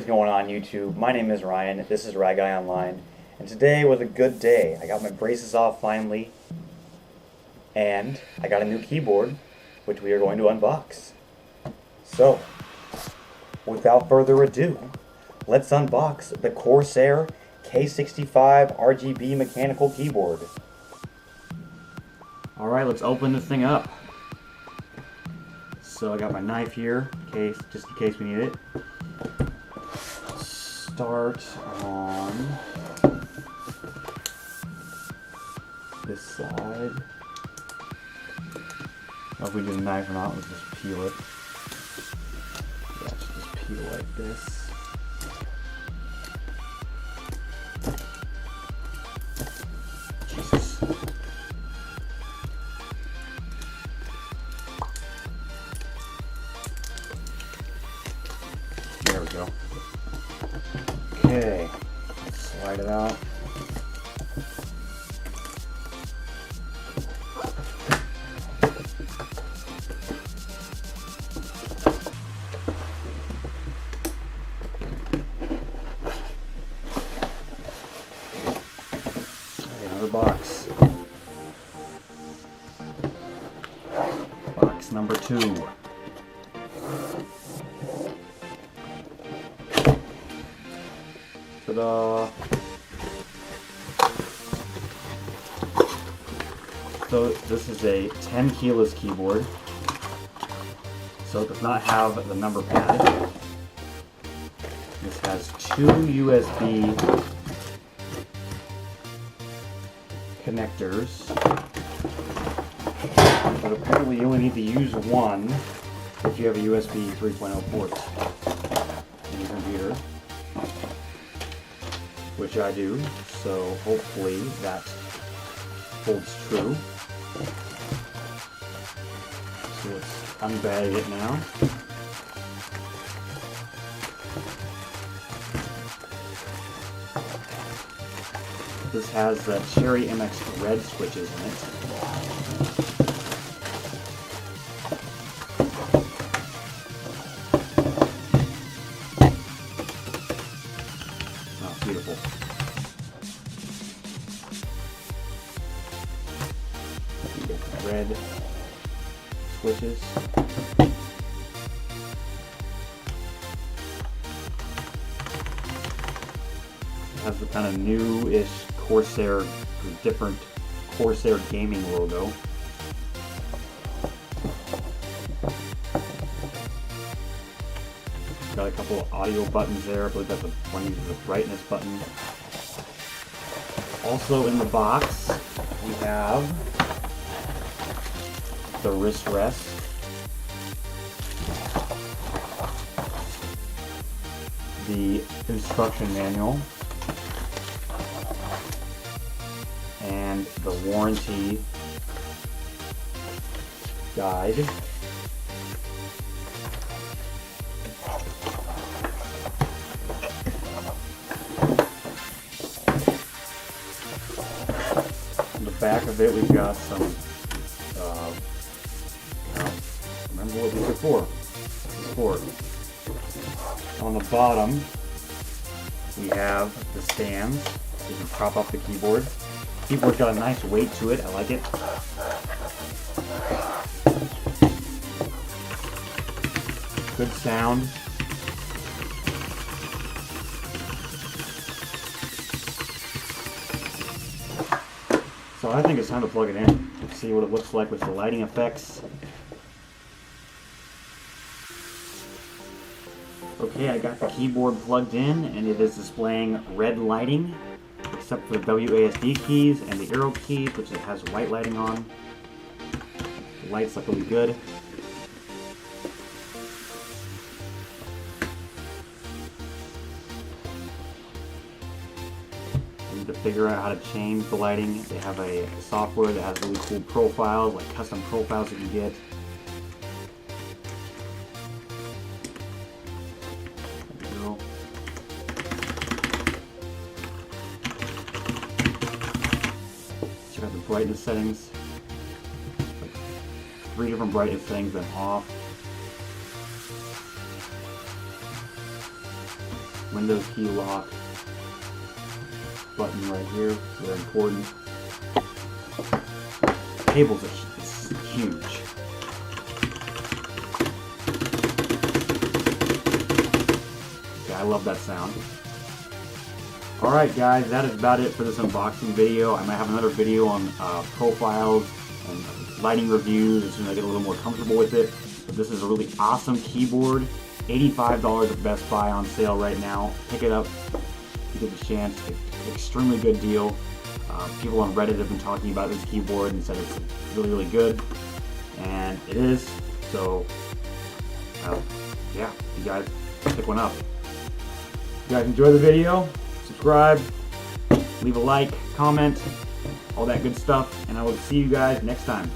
going on YouTube? My name is Ryan, this is Rag Guy Online, and today was a good day. I got my braces off finally, and I got a new keyboard, which we are going to unbox. So, without further ado, let's unbox the Corsair K65 RGB mechanical keyboard. Alright, let's open this thing up. So I got my knife here, just in case we need it. Start on this side. I don't know if we need a knife or not, let's just peel it. Yeah, it should just peel like this. Jesus. There we go. Okay, let's slide it out. Another box. Box number 2. Ta-da! So this is a 10 keyless keyboard. So it does not have the number pad. This has 2 USB connectors. But apparently you only need to use one if you have a USB 3.0 port in your computer. Which I do, so hopefully that holds true. So let's unbag it now. This has the Cherry MX red switches in it. Oh, beautiful. Red switches. It has the kind of new-ish Corsair, different Corsair gaming logo. Got a couple of audio buttons there. I believe that's the one uses the brightness button. Also in the box, we have the wrist rest, the instruction manual, and the warranty guide. On the back of it, we've got some remember what these are for. This is for. On the bottom, we have the stands. So you can prop up the keyboard. The keyboard's got a nice weight to it. I like it. Good sound. So I think it's time to plug it in. See what it looks like with the lighting effects. Okay, I got the keyboard plugged in and it is displaying red lighting, except for the WASD keys and the arrow keys, which it has white lighting on. The lights look really good. I need to figure out how to change the lighting. They have a software that has really cool profiles, like custom profiles you can get. Check out the brightness settings. 3 different brightness settings, then off. Windows key lock button right here, very important. Cables are huge. Okay, I love that sound. Alright guys, that is about it for this unboxing video. I might have another video on profiles and lighting reviews as soon as I get a little more comfortable with it. But this is a really awesome keyboard. $85 at Best Buy on sale right now. Pick it up if you get the chance. Extremely good deal. People on Reddit have been talking about this keyboard and said it's really, really good. And it is. So, yeah, you guys pick one up. If you guys enjoy the video, subscribe, leave a like, comment, all that good stuff, and I will see you guys next time.